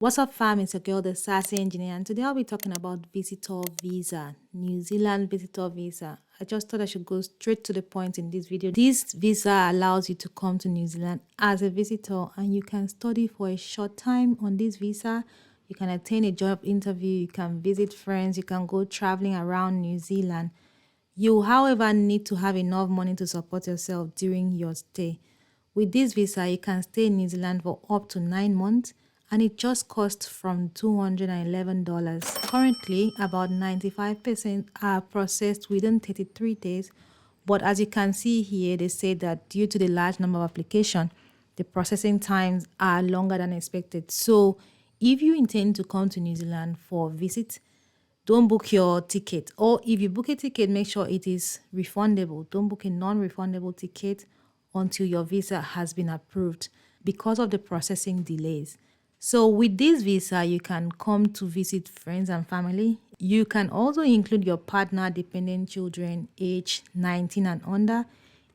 What's up fam, it's your girl the Sassy Engineer, and today I'll be talking about visitor visa, New Zealand visitor visa. I just thought I should go straight to the point in this video. This visa allows you to come to New Zealand as a visitor and you can study for a short time on this visa. You can attend a job interview, you can visit friends, you can go traveling around New Zealand. You, however, need to have enough money to support yourself during your stay. With this visa, you can stay in New Zealand for up to 9 months and it just costs from $211. Currently, about 95% are processed within 33 days. But as you can see here, they say that due to the large number of applications, the processing times are longer than expected. So if you intend to come to New Zealand for a visit, don't book your ticket. Or if you book a ticket, make sure it is refundable. Don't book a non-refundable ticket until your visa has been approved because of the processing delays. So with this visa, you can come to visit friends and family. You can also include your partner, dependent children aged 19 and under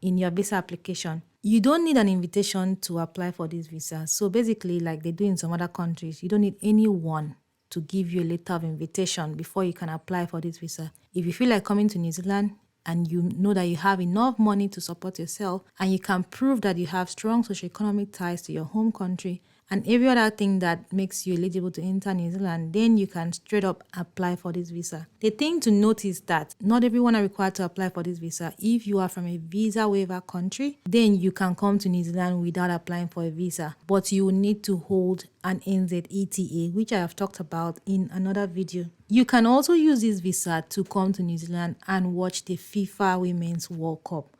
in your visa application. You don't need an invitation to apply for this visa. So basically, like they do in some other countries, you don't need anyone to give you a letter of invitation before you can apply for this visa. If you feel like coming to New Zealand and you know that you have enough money to support yourself and you can prove that you have strong socioeconomic ties to your home country and every other thing that makes you eligible to enter New Zealand, then you can straight up apply for this visa. The thing to note is that not everyone are required to apply for this visa. If you are from a visa waiver country, then you can come to New Zealand without applying for a visa. But you will need to hold an NZETA, which I have talked about in another video. You can also use this visa to come to New Zealand and watch the FIFA Women's World Cup.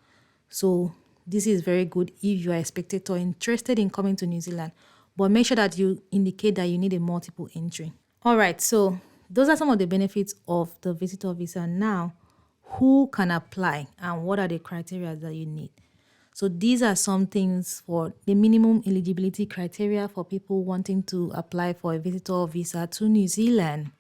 So this is very good if you are a spectator interested in coming to New Zealand. But make sure that you indicate that you need a multiple entry. All right, so those are some of the benefits of the visitor visa. Now, who can apply and what are the criteria that you need? So these are some things for the minimum eligibility criteria for people wanting to apply for a visitor visa to New Zealand.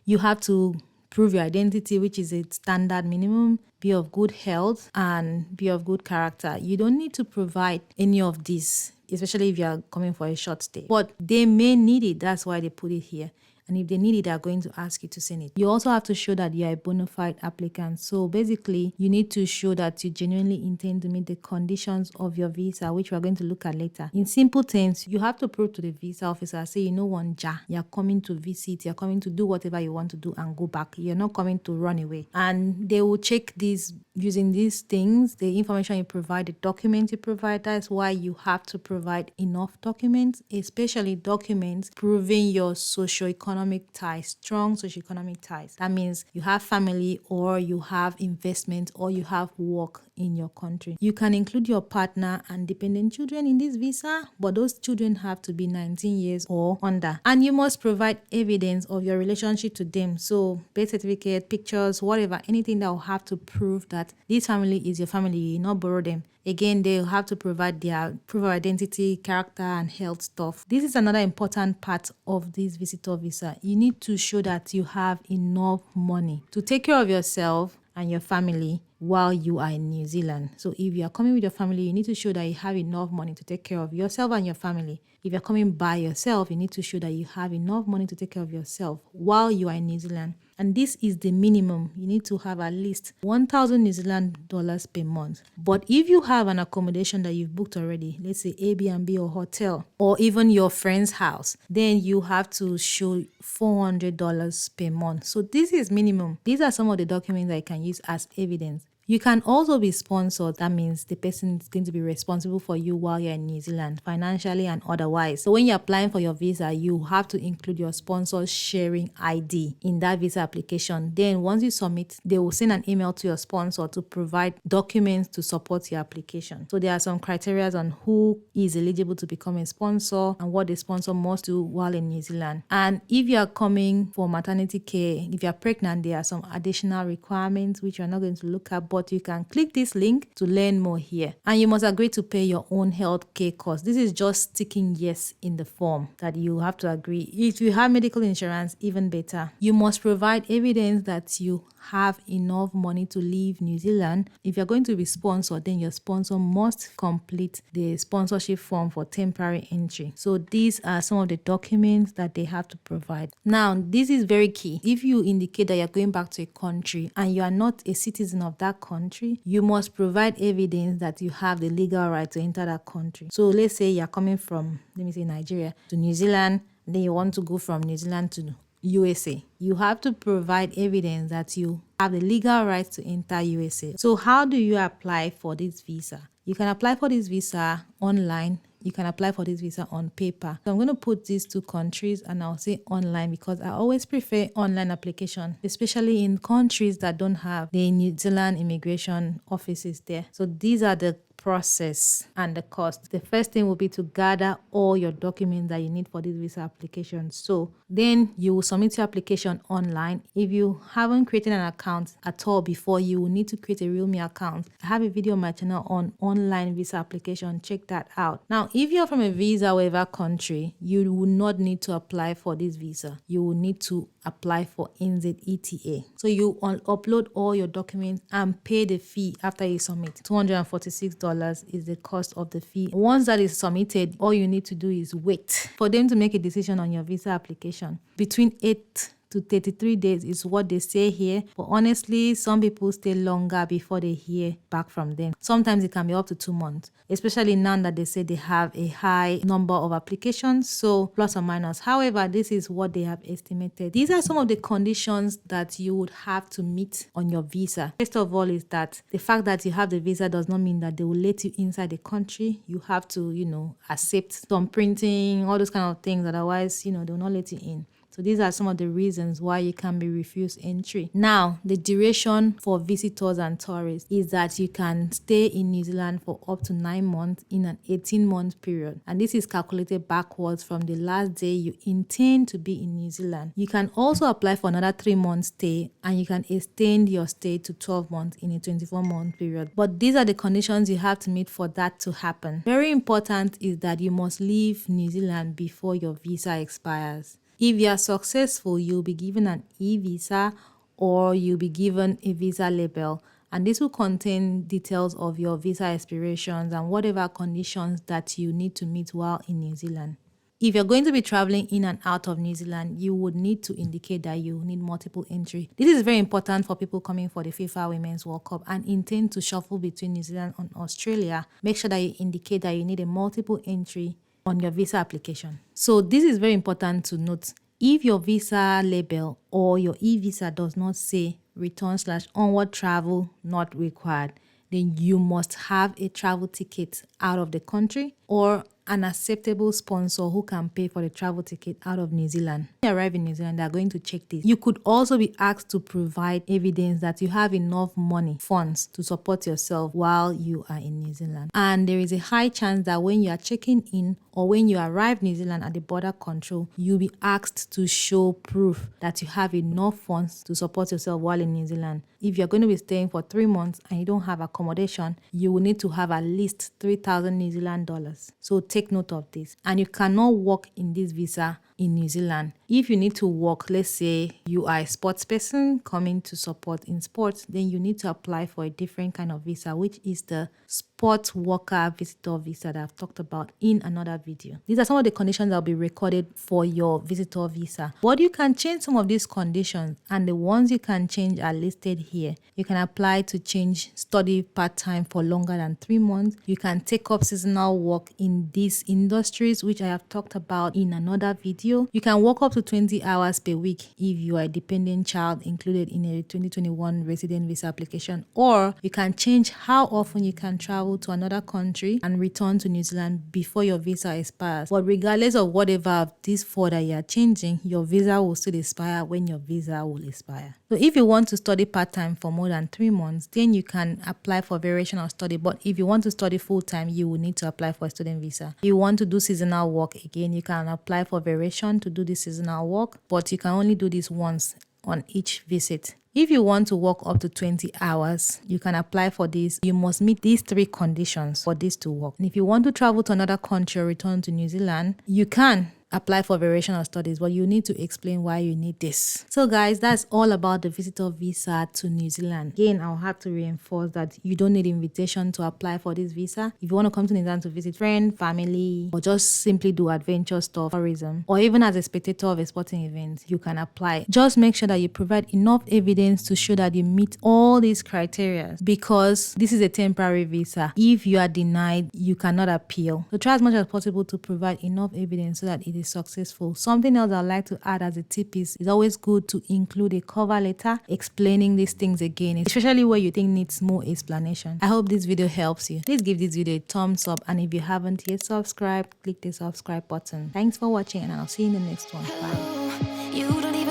You have to prove your identity, which is a standard minimum, be of good health, and be of good character. You don't need to provide any of these, especially if you are coming for a short stay. But they may need it. That's why they put it here. And if they need it, they're going to ask you to send it. You also have to show that you're a bona fide applicant. So basically, you need to show that you genuinely intend to meet the conditions of your visa, which we're going to look at later. In simple terms, you have to prove to the visa officer, say, you know one, you're coming to visit, you're coming to do whatever you want to do and go back. You're not coming to run away. And they will check these using these things, the information you provide, the documents you provide. That's why you have to provide enough documents, especially documents proving your socioeconomic ties, strong socioeconomic ties. That means you have family or you have investment or you have work in your country. You can include your partner and dependent children in this visa, but those children have to be 19 years or under. And you must provide evidence of your relationship to them. So birth certificate, pictures, whatever, anything that will have to prove that this family is your family, you not borrow them. Again, they'll have to provide their proof of identity, character, and health stuff. This is another important part of this visitor visa. You need to show that you have enough money to take care of yourself and your family while you are in New Zealand. So if you are coming with your family, you need to show that you have enough money to take care of yourself and your family. If you're coming by yourself, you need to show that you have enough money to take care of yourself while you are in New Zealand. And this is the minimum. You need to have at least 1,000 New Zealand dollars per month. But if you have an accommodation that you've booked already, let's say Airbnb or hotel, or even your friend's house, then you have to show $400 per month. So this is minimum. These are some of the documents that you can use as evidence. You can also be sponsored. That means the person is going to be responsible for you while you're in New Zealand, financially and otherwise. So when you're applying for your visa, you have to include your sponsor's sharing ID in that visa application. Then once you submit, they will send an email to your sponsor to provide documents to support your application. So there are some criteria on who is eligible to become a sponsor and what the sponsor must do while in New Zealand. And if you are coming for maternity care, if you're pregnant, there are some additional requirements which we're not going to look at. But but you can click this link to learn more here. And you must agree to pay your own healthcare costs. This is just ticking yes in the form that you have to agree. If you have medical insurance, even better. You must provide evidence that you have enough money to leave New Zealand. If you're going to be sponsored, then your sponsor must complete the sponsorship form for temporary entry. So these are some of the documents that they have to provide. Now, this is very key. If you indicate that you're going back to a country and you are not a citizen of that country, you must provide evidence that you have the legal right to enter that country. So let's say you're coming from, let me say Nigeria to New Zealand, then you want to go from New Zealand to USA. You have to provide evidence that you have the legal right to enter USA. So how do you apply for this visa? You can apply for this visa online. You can apply for this visa on paper. So I'm going to put these two countries and I'll say online because I always prefer online application, especially in countries that don't have the New Zealand immigration offices there. So these are the process and the cost. The first thing will be to gather all your documents that you need for this visa application. So then you will submit your application online. If you haven't created an account at all before, you will need to create a Realme account. I have a video on my channel on online visa application. Check that out. Now, if you're from a visa waiver country, you will not need to apply for this visa. You will need to apply for NZETA. So you upload all your documents and pay the fee after you submit. $246 is the cost of the fee. Once that is submitted, all you need to do is wait for them to make a decision on your visa application. Between 8 to 33 days is what they say here, but honestly some people stay longer before they hear back from them. Sometimes it can be up to 2 months, especially now that they say they have a high number of applications, so plus or minus. However, this is what they have estimated. These are some of the conditions that you would have to meet on your visa. First of all is that the fact that you have the visa does not mean that they will let you inside the country. You have to accept some printing, all those kind of things, otherwise they will not let you in. So these are some of the reasons why you can be refused entry. Now, the duration for visitors and tourists is that you can stay in New Zealand for up to 9 months in an 18-month period. And this is calculated backwards from the last day you intend to be in New Zealand. You can also apply for another 3-month stay and you can extend your stay to 12 months in a 24-month period. But these are the conditions you have to meet for that to happen. Very important is that you must leave New Zealand before your visa expires. If you are successful, you'll be given an e-visa or you'll be given a visa label, and this will contain details of your visa aspirations and whatever conditions that you need to meet while in New Zealand. If you're going to be traveling in and out of New Zealand, you would need to indicate that you need multiple entry. This is very important for people coming for the FIFA Women's World Cup and intend to shuffle between New Zealand and Australia. Make sure that you indicate that you need a multiple entry on your visa application. So this is very important to note. If your visa label or your e-visa does not say return/onward travel not required, then you must have a travel ticket out of the country or an acceptable sponsor who can pay for the travel ticket out of New Zealand. When you arrive in New Zealand, they are going to check this. You could also be asked to provide evidence that you have enough funds to support yourself while you are in New Zealand. And there is a high chance that when you are checking in or when you arrive in New Zealand at the border control, you'll be asked to show proof that you have enough funds to support yourself while in New Zealand. If you're going to be staying for 3 months and you don't have accommodation, you will need to have at least 3,000 New Zealand dollars. So take note of this. And you cannot work in this visa in New Zealand. If you need to work, let's say you are a sports person coming to support in sports, then you need to apply for a different kind of visa, which is the sport worker visitor visa that I've talked about in another video. These are some of the conditions that will be recorded for your visitor visa. But you can change some of these conditions, and the ones you can change are listed here. You can apply to change study part-time for longer than 3 months. You can take up seasonal work in these industries, which I have talked about in another video. You can work up to 20 hours per week if you are a dependent child included in a 2021 resident visa application, or you can change how often you can travel to another country and return to New Zealand before your visa expires. But regardless of whatever of these 4 that you are changing, your visa will still expire when your visa will expire. So if you want to study part-time for more than 3 months, then you can apply for variation of study. But if you want to study full-time, you will need to apply for a student visa. If you want to do seasonal work, again, you can apply for variation to do this seasonal work, but you can only do this once on each visit. If you want to work up to 20 hours, you can apply for this. You must meet these 3 conditions for this to work. And if you want to travel to another country or return to New Zealand, you can apply for variation of studies, but you need to explain why you need this. So guys, that's all about the visitor visa to New Zealand. Again, I'll have to reinforce that you don't need invitation to apply for this visa. If you want to come to New Zealand to visit friends, family, or just simply do adventure stuff, tourism, or even as a spectator of a sporting event, you can apply. Just make sure that you provide enough evidence to show that you meet all these criteria, because this is a temporary visa. If you are denied, you cannot appeal. So try as much as possible to provide enough evidence so that it is successful. Something else I'd like to add as a tip is it's always good to include a cover letter explaining these things again, especially where you think needs more explanation. I hope this video helps you. Please give this video a thumbs up, and if you haven't yet subscribed, click the subscribe button. Thanks for watching, and I'll see you in the next one. Bye.